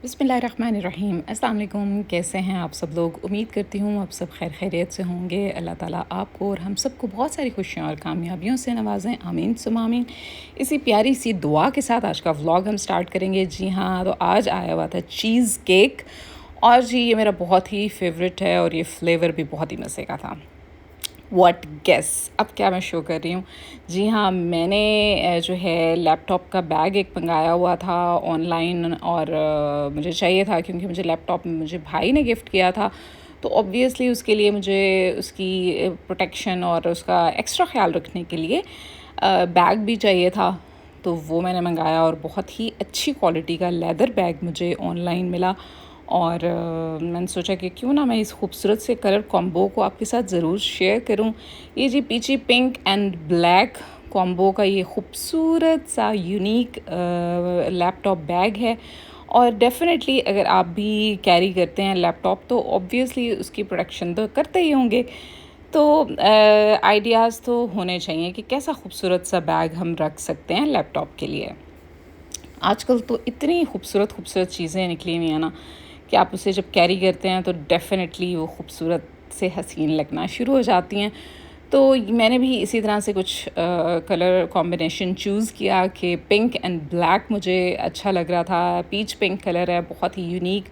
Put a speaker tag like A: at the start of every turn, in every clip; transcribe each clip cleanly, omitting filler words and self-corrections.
A: बिस्मिल्लाहिर्रहमानिर्रहीम। अस्सलाम वालेकुम। कैसे हैं आप सब लोग? उम्मीद करती हूँ आप सब खैर खैरियत से होंगे। अल्लाह ताला आपको और हम सबको बहुत सारी खुशियाँ और कामयाबियों से नवाज़ें। आमीन सुम्मा आमीन। इसी प्यारी सी दुआ के साथ आज का व्लॉग हम स्टार्ट करेंगे। जी हाँ, तो आज आया हुआ था चीज़ केक और जी ये मेरा बहुत ही फेवरेट है और ये फ्लेवर भी बहुत ही मज़े का था। व्हाट गेस अब क्या मैं शो कर रही हूँ। जी हाँ, मैंने जो है लैपटॉप का बैग एक मंगाया हुआ था ऑनलाइन और मुझे चाहिए था क्योंकि मुझे लैपटॉप मुझे भाई ने गिफ्ट किया था। तो ऑब्वियसली उसके लिए मुझे उसकी प्रोटेक्शन और उसका एक्स्ट्रा ख्याल रखने के लिए बैग भी चाहिए था। तो वो मैंने मंगाया और बहुत ही अच्छी क्वालिटी का लेदर बैग मुझे ऑनलाइन मिला। और मैंने सोचा कि क्यों ना मैं इस खूबसूरत से कलर कॉम्बो को आपके साथ ज़रूर शेयर करूं। ये जी पीची पिंक एंड ब्लैक कॉम्बो का ये खूबसूरत सा यूनिक लैपटॉप बैग है। और डेफ़िनेटली अगर आप भी कैरी करते हैं लैपटॉप तो ऑब्वियसली उसकी प्रोटेक्शन तो करते ही होंगे। तो आइडियाज़ तो होने चाहिए कि कैसा खूबसूरत सा बैग हम रख सकते हैं लैपटॉप के लिए। आजकल तो इतनी खूबसूरत खूबसूरत चीज़ें निकली हुई हैं ना कि आप उसे जब कैरी करते हैं तो डेफ़िनेटली वो खूबसूरत से हसीन लगना शुरू हो जाती हैं। तो मैंने भी इसी तरह से कुछ कलर कॉम्बिनेशन चूज़ किया कि पिंक एंड ब्लैक मुझे अच्छा लग रहा था। पीच पिंक कलर है, बहुत ही यूनिक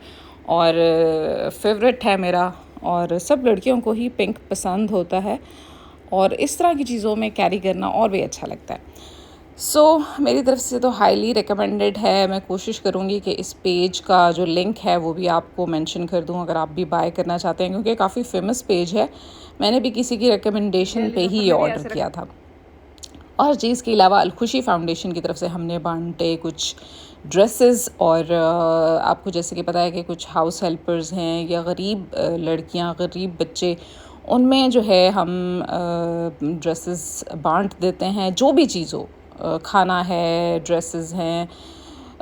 A: और फेवरेट है मेरा और सब लड़कियों को ही पिंक पसंद होता है और इस तरह की चीज़ों में कैरी करना और भी अच्छा लगता है। मेरी तरफ से तो हाईली रिकमेंडेड है। मैं कोशिश करूँगी कि इस पेज का जो लिंक है वो भी आपको मेंशन कर दूँ अगर आप भी बाय करना चाहते हैं, क्योंकि काफ़ी फेमस पेज है। मैंने भी किसी की रिकमेंडेशन पे ही ऑर्डर किया था। और जी इसके अलावा अलखुशी फाउंडेशन की तरफ से हमने बांटे कुछ ड्रेसेस और आपको जैसे कि पता है कि कुछ हाउस हेल्पर्स हैं या गरीब लड़कियां, गरीब बच्चे, उनमें जो है हम ड्रेसेस बांट देते हैं। जो भी चीज़ हो, खाना है, ड्रेसेस हैं,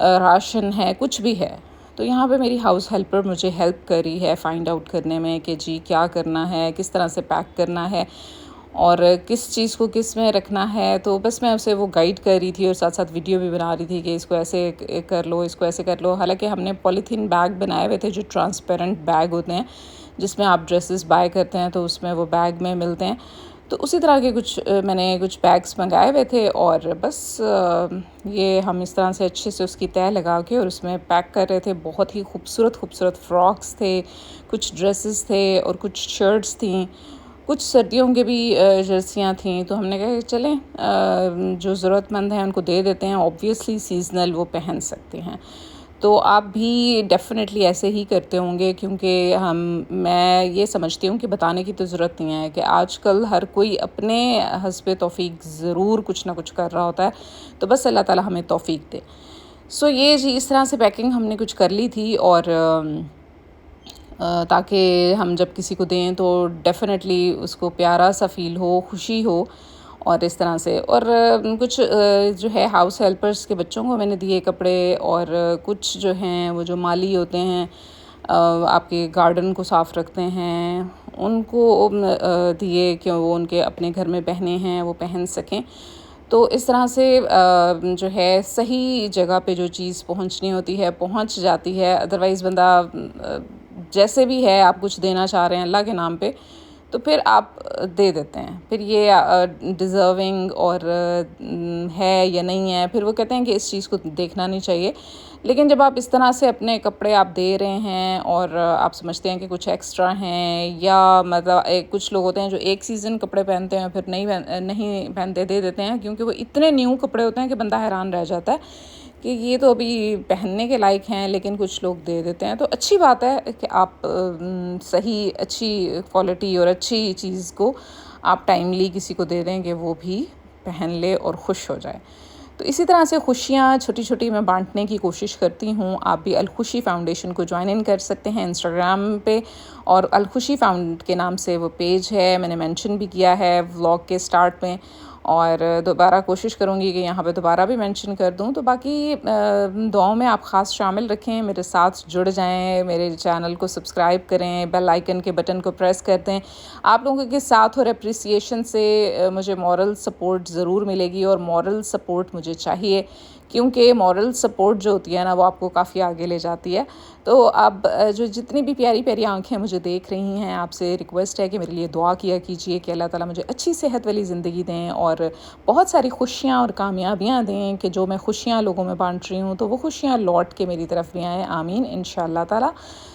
A: राशन है, कुछ भी है। तो यहाँ पे मेरी हाउस हेल्पर मुझे हेल्प करी है फाइंड आउट करने में कि जी क्या करना है, किस तरह से पैक करना है और किस चीज़ को किस में रखना है। तो बस मैं उसे वो गाइड कर रही थी और साथ साथ वीडियो भी बना रही थी कि इसको ऐसे कर लो, इसको ऐसे कर लो। हालांकि हमने पॉलीथीन बैग बनाए हुए थे जो ट्रांसपेरेंट बैग होते हैं जिसमें आप ड्रेसेस बाय करते हैं तो उसमें वो बैग में मिलते हैं। तो उसी तरह के मैंने कुछ बैग्स मंगाए हुए थे और बस ये हम इस तरह से अच्छे से उसकी तह लगा के और उसमें पैक कर रहे थे। बहुत ही खूबसूरत खूबसूरत फ्रॉक्स थे, कुछ ड्रेसेस थे और कुछ शर्ट्स थीं, कुछ सर्दियों के भी जर्सियाँ थीं। तो हमने कहा कि चलें जो ज़रूरतमंद हैं उनको दे देते हैं। ऑब्वियसली सीज़नल वो पहन सकते हैं। तो आप भी डेफ़िनेटली ऐसे ही करते होंगे, क्योंकि मैं ये समझती हूँ कि बताने की तो ज़रूरत नहीं है कि आजकल हर कोई अपने हस्बे तौफ़ीक ज़रूर कुछ ना कुछ कर रहा होता है। तो बस अल्लाह ताला हमें तौफ़ीक दे। ये जी इस तरह से पैकिंग हमने कुछ कर ली थी और ताकि हम जब किसी को दें तो डेफ़िनेटली उसको प्यारा सा फ़ील हो, खुशी हो और इस तरह से। और कुछ जो है हाउस हेल्पर्स के बच्चों को मैंने दिए कपड़े और कुछ जो हैं वो जो माली होते हैं, आपके गार्डन को साफ़ रखते हैं, उनको दिए कि वो उनके अपने घर में पहने हैं वो पहन सकें। तो इस तरह से जो है सही जगह पे जो चीज़ पहुंचनी होती है पहुंच जाती है। अदरवाइज़ बंदा जैसे भी है, आप कुछ देना चाह रहे हैं अल्लाह के नाम पे तो फिर आप दे देते हैं। फिर ये डिज़र्विंग और है या नहीं है, फिर वो कहते हैं कि इस चीज़ को देखना नहीं चाहिए। लेकिन जब आप इस तरह से अपने कपड़े आप दे रहे हैं और आप समझते हैं कि कुछ एक्स्ट्रा हैं, या मतलब कुछ लोग होते हैं जो एक सीज़न कपड़े पहनते हैं फिर नहीं पहनते, दे देते हैं, क्योंकि वो इतने न्यू कपड़े होते हैं कि बंदा हैरान रह जाता है कि ये तो अभी पहनने के लायक हैं, लेकिन कुछ लोग दे देते हैं। तो अच्छी बात है कि आप सही अच्छी क्वालिटी और अच्छी चीज़ को आप टाइमली किसी को दे दें कि वो भी पहन ले और खुश हो जाए। तो इसी तरह से खुशियाँ छोटी छोटी मैं बांटने की कोशिश करती हूँ। आप भी अलखुशी फाउंडेशन को ज्वाइन इन कर सकते हैं इंस्टाग्राम पे, और अलखुशी फाउंड के नाम से वो पेज है, मैंने मेंशन भी किया है व्लॉग के स्टार्ट में और दोबारा कोशिश करूँगी कि यहाँ पे दोबारा भी मेंशन कर दूँ। तो बाकी दुआओं में आप ख़ास शामिल रखें, मेरे साथ जुड़ जाएं, मेरे चैनल को सब्सक्राइब करें, बेल आइकन के बटन को प्रेस कर दें। आप लोगों के साथ और अप्रिसिएशन से मुझे मॉरल सपोर्ट ज़रूर मिलेगी और मॉरल सपोर्ट मुझे चाहिए, क्योंकि मॉरल सपोर्ट जो होती है ना वो आपको काफ़ी आगे ले जाती है। तो अब जो जितनी भी प्यारी प्यारी आंखें मुझे देख रही हैं, आपसे रिक्वेस्ट है कि मेरे लिए दुआ किया कीजिए कि अल्लाह ताला मुझे अच्छी सेहत वाली ज़िंदगी दें और बहुत सारी खुशियाँ और कामयाबियाँ दें कि जो मैं खुशियाँ लोगों में बांट रही हूँ तो वो खुशियाँ लौट के मेरी तरफ भी आएँ, आमीन इंशाअल्लाह ताला।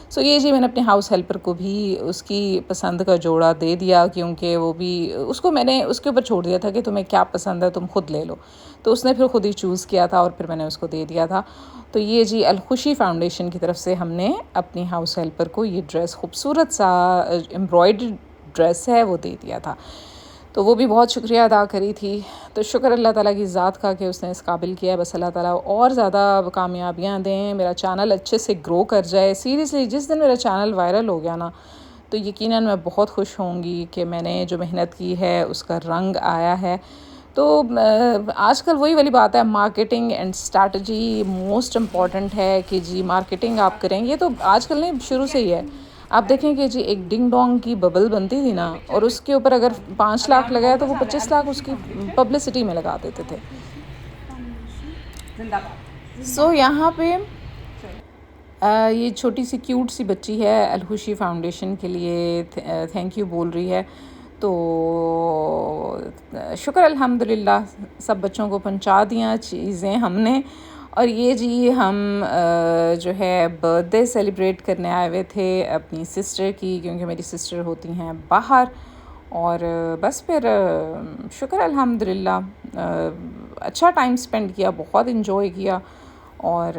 A: सो ये जी मैंने अपने हाउस हेल्पर को भी उसकी पसंद का जोड़ा दे दिया, क्योंकि वो भी उसको मैंने उसके ऊपर छोड़ दिया था कि तुम्हें क्या पसंद है तुम खुद ले लो। तो उसने फिर खुद ही चूज़ किया था और फिर मैंने उसको दे दिया था। तो ये जी अलखुशी फाउंडेशन की तरफ से हमने अपनी हाउस हेल्पर को ये ड्रेस, खूबसूरत सा एम्ब्रॉयडर्ड ड्रेस है, वो दे दिया था। तो वो भी बहुत शुक्रिया अदा करी थी। तो शुक्र अल्लाह ताला की ज़ात का कि उसने इस काबिल किया है। बस अल्लाह ताला और ज़्यादा कामयाबियाँ दें, मेरा चैनल अच्छे से ग्रो कर जाए। सीरियसली जिस दिन मेरा चैनल वायरल हो गया ना, तो यकीनन मैं बहुत खुश होंगी कि मैंने जो मेहनत की है उसका रंग आया है। तो आजकल वही वाली बात है, marketing and strategy most important है कि जी मार्केटिंग आप करें। ये तो आजकल नहीं, शुरू से ही है। आप देखें कि जी एक डिंग डोंग की बबल बनती थी ना, और उसके ऊपर अगर 5 लाख लगाया तो वो 25 लाख उसकी पब्लिसिटी में लगा देते थे। सो यहाँ पे ये छोटी सी क्यूट सी बच्ची है, अलखुशी फाउंडेशन के लिए थैंक यू बोल रही है। तो शुक्र अल्हम्दुलिल्लाह सब बच्चों को पहुंचा दिया चीज़ें हमने। और ये जी हम जो है बर्थडे सेलिब्रेट करने आए हुए थे अपनी सिस्टर की, क्योंकि मेरी सिस्टर होती हैं बाहर। और बस फिर शुक्र अल्हम्दुलिल्लाह अच्छा टाइम स्पेंड किया, बहुत इन्जॉय किया। और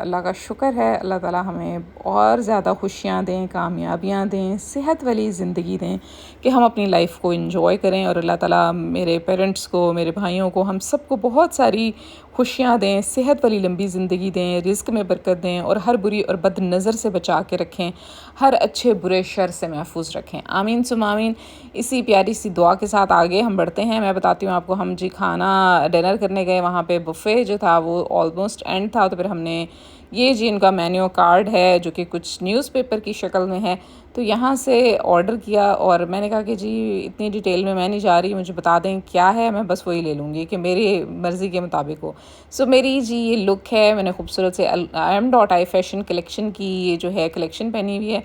A: अल्लाह का शुक्र है, अल्लाह ताला हमें और ज़्यादा खुशियाँ दें, कामयाबियाँ दें, सेहत वाली ज़िंदगी दें कि हम अपनी लाइफ को एंजॉय करें। और अल्लाह ताला मेरे पेरेंट्स को, मेरे भाइयों को, हम सबको बहुत सारी खुशियाँ दें, सेहत वाली लंबी ज़िंदगी दें, रिज़्क में बरकत दें और हर बुरी और बद नज़र से बचा के रखें, हर अच्छे बुरे शर से महफूज रखें, आमीन सुम आमीन। इसी प्यारी सी दुआ के साथ आगे हम बढ़ते हैं। मैं बताती हूँ आपको, हम जी खाना डिनर करने गए, वहाँ पे बुफ़े जो था वो ऑलमोस्ट एंड था। तो फिर हमने ये जी इनका मेन्यू कार्ड है जो कि कुछ न्यूज़पेपर की शक्ल में है, तो यहाँ से ऑर्डर किया। और मैंने कहा कि जी इतनी डिटेल में मैं नहीं जा रही, मुझे बता दें क्या है, मैं बस वही ले लूँगी कि मेरी मर्ज़ी के मुताबिक हो। सो मेरी जी ये लुक है, मैंने खूबसूरत से M.I फैशन कलेक्शन की ये जो है कलेक्शन पहनी हुई है।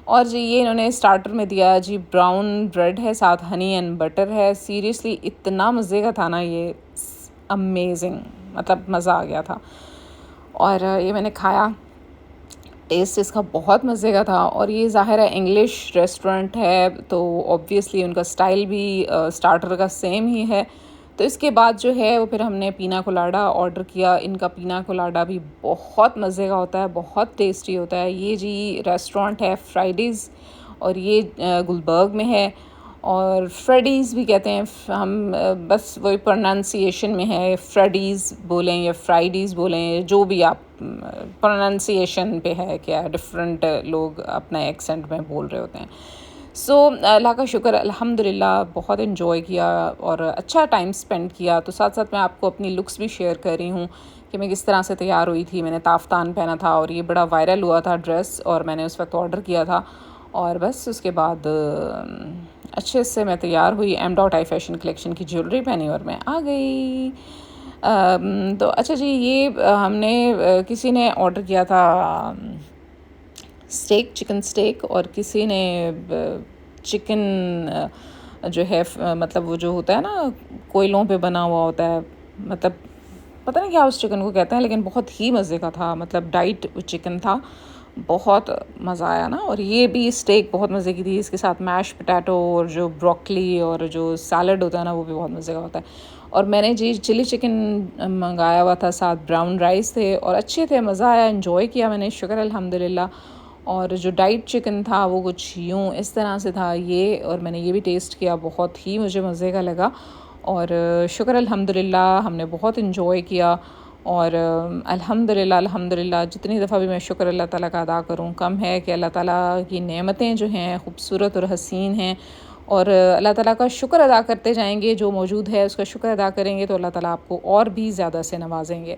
A: और जी ये इन्होंने स्टार्टर में दिया जी ब्राउन ब्रेड है, साथ हनी एंड बटर है। सीरियसली इतना मज़े का था ना ये, अमेजिंग, मतलब मज़ा आ गया था। और ये मैंने खाया, टेस्ट इसका बहुत मज़े का था। और ये ज़ाहिर है इंग्लिश रेस्टोरेंट है, तो ऑब्वियसली उनका स्टाइल भी स्टार्टर का सेम ही है। तो इसके बाद जो है वो फिर हमने पीना कोलाडा ऑर्डर किया। इनका पीना कोलाडा भी बहुत मज़े का होता है, बहुत टेस्टी होता है। ये जी रेस्टोरेंट है फ्राइडेज़, और ये गुलबर्ग में है। और फ्रेडीज़ भी कहते हैं हम, बस वही प्रोनाउंसिएशन में है, फ्रेडीज़ बोलें या फ्राइडीज़ बोलें, जो भी आप प्रोनाउंसिएशन पे है, क्या डिफरेंट लोग अपना एक्सेंट में बोल रहे होते हैं। सो अल्लाह का शुक्र अल्हम्दुलिल्लाह बहुत इन्जॉय किया और अच्छा टाइम स्पेंड किया। तो साथ साथ मैं आपको अपनी लुक्स भी शेयर कर रही हूँ कि मैं किस तरह से तैयार हुई थी। मैंने ताफ्तान पहना था और ये बड़ा वायरल हुआ था ड्रेस, और मैंने उस वक्त ऑर्डर किया था। और बस उसके बाद अच्छे से मैं तैयार हुई, M.I फैशन कलेक्शन की ज्वेलरी पहनी और मैं आ गई। तो अच्छा जी ये हमने किसी ने ऑर्डर किया था स्टेक, चिकन स्टेक, और किसी ने चिकन जो है मतलब वो जो होता है ना कोयलों पे बना हुआ होता है, मतलब पता नहीं क्या उस चिकन को कहते हैं, लेकिन बहुत ही मज़े का था, मतलब डाइट चिकन था, बहुत मज़ा आया ना। और ये भी स्टेक बहुत मज़े की थी, इसके साथ मैश पोटैटो और जो ब्रोकली और जो सैलड होता है ना वो भी बहुत मज़े का होता है। और मैंने जी चिली चिकन मंगाया हुआ था, साथ ब्राउन राइस थे और अच्छे थे, मज़ा आया, एंजॉय किया मैंने, शुक्र अल्हम्दुलिल्लाह। और जो डाइट चिकन था वो कुछ यूँ इस तरह से था ये, और मैंने ये भी टेस्ट किया, बहुत ही मुझे मज़े का लगा। और शुक्र अल्हम्दुलिल्लाह हमने बहुत इन्जॉय किया। और अल्हम्दुलिल्लाह अल्हम्दुलिल्लाह जितनी दफ़ा भी मैं शुक्र अल्लाह ताला का अदा करूँ कम है, कि अल्लाह ताला की नेमतें जो हैं खूबसूरत और हसीन हैं। और अल्लाह ताला का शुक्र अदा करते जाएंगे, जो मौजूद है उसका शुक्र अदा करेंगे तो अल्लाह ताला आपको और भी ज़्यादा से नवाजेंगे।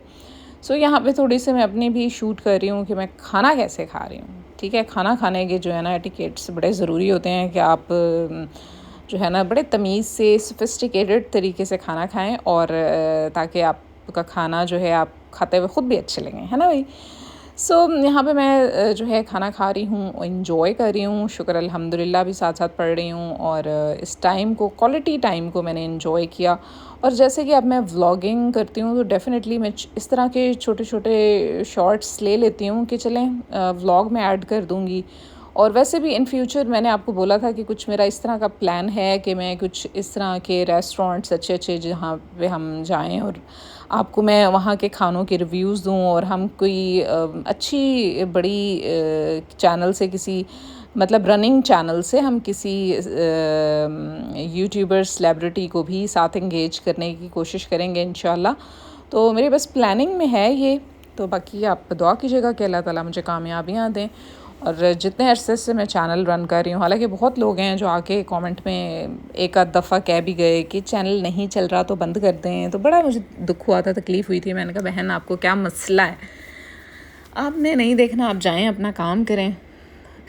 A: सो यहाँ पे थोड़ी सी मैं अपनी भी शूट कर रही हूँ कि मैं खाना कैसे खा रही हूँ। ठीक है, खाना खाने के जो है ना एटिकेट्स बड़े ज़रूरी होते हैं कि आप जो है ना बड़े तमीज़ से सोफिस्टिकेटेड तरीके से खाना खाएं, और ताकि आप का खाना जो है आप खाते हुए ख़ुद भी अच्छे लगें, है ना भाई। सो यहाँ पे मैं जो है खाना खा रही हूँ, एंजॉय कर रही हूँ, शुक्र अल्हम्दुलिल्लाह भी साथ साथ पढ़ रही हूँ और इस टाइम को, क्वालिटी टाइम को मैंने एंजॉय किया। और जैसे कि अब मैं व्लॉगिंग करती हूँ तो डेफ़िनेटली मैं इस तरह के छोटे छोटे शॉर्ट्स ले लेती हूँ कि चलें व्लॉग में ऐड कर दूँगी। और वैसे भी इन फ्यूचर मैंने आपको बोला था कि कुछ मेरा इस तरह का प्लान है कि मैं कुछ इस तरह के रेस्टोरेंट्स अच्छे अच्छे जहाँ पे हम जाएं और आपको मैं वहाँ के खानों के रिव्यूज़ दूँ और हम कोई अच्छी बड़ी चैनल से, किसी मतलब रनिंग चैनल से हम किसी यूट्यूबर सेलिब्रिटी को भी साथ एंगेज करने की कोशिश करेंगे इंशाल्लाह। तो मेरी बस प्लानिंग में है ये। तो बाकी आप दुआ कीजिएगा कि अल्लाह ताला मुझे कामयाबियाँ दें। और जितने अरसे से मैं चैनल रन कर रही हूँ, हालांकि बहुत लोग हैं जो आके कमेंट में एक आध दफ़ा कह भी गए कि चैनल नहीं चल रहा तो बंद कर दें, तो बड़ा मुझे दुख हुआ था, तकलीफ़ हुई थी। मैंने कहा बहन आपको क्या मसला है, आपने नहीं देखना, आप जाएं अपना काम करें।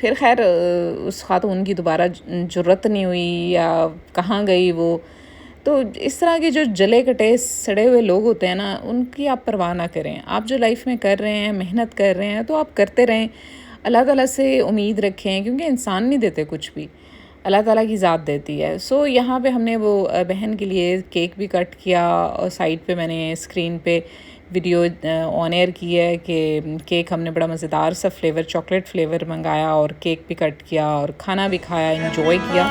A: फिर खैर उस खातून की दोबारा जुर्रत नहीं हुई या कहाँ गई वो। तो इस तरह के जो जले कटे सड़े हुए लोग होते हैं ना, उनकी आप परवाह ना करें। आप जो लाइफ में कर रहे हैं, मेहनत कर रहे हैं, तो आप करते रहें, अल्लाह ताला से उम्मीद रखें, क्योंकि इंसान नहीं देते कुछ भी, अल्लाह ताला की ज़ात देती है। सो यहाँ पे हमने वो बहन के लिए केक भी कट किया और साइड पे मैंने स्क्रीन पे वीडियो ऑन एयर की है कि केक हमने बड़ा मज़ेदार सा फ्लेवर, चॉकलेट फ्लेवर मंगाया और केक भी कट किया और खाना भी खाया, इंजॉय किया।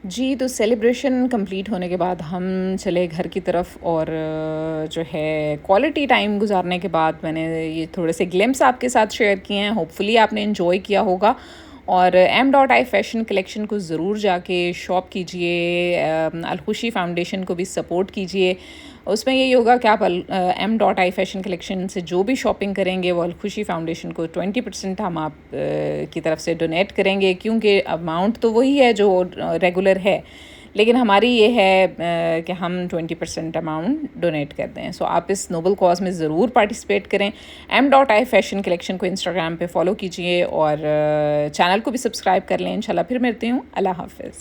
A: जी, तो सेलिब्रेशन कंप्लीट होने के बाद हम चले घर की तरफ और जो है क्वालिटी टाइम गुजारने के बाद मैंने ये थोड़े से ग्लिम्स आपके साथ शेयर किए हैं। होपफुली आपने एंजॉय किया होगा और M.I फैशन कलेक्शन को ज़रूर जाके शॉप कीजिए, अलखुशी फाउंडेशन को भी सपोर्ट कीजिए। उसमें यही होगा कि आप M.I फैशन कलेक्शन से जो भी शॉपिंग करेंगे वो अलखुशी फाउंडेशन को 20% हम आप की तरफ से डोनेट करेंगे, क्योंकि अमाउंट तो वही है जो रेगुलर है, लेकिन हमारी ये है कि हम 20% अमाउंट डोनेट कर दें। सो आप इस नोबल कॉज में ज़रूर पार्टिसिपेट करें। M.I फैशन कलेक्शन को इंस्टाग्राम पे फॉलो कीजिए और चैनल को भी सब्सक्राइब कर लें। इंशाल्लाह फिर मिलती हूँ। अल्लाह हाफ़िज़।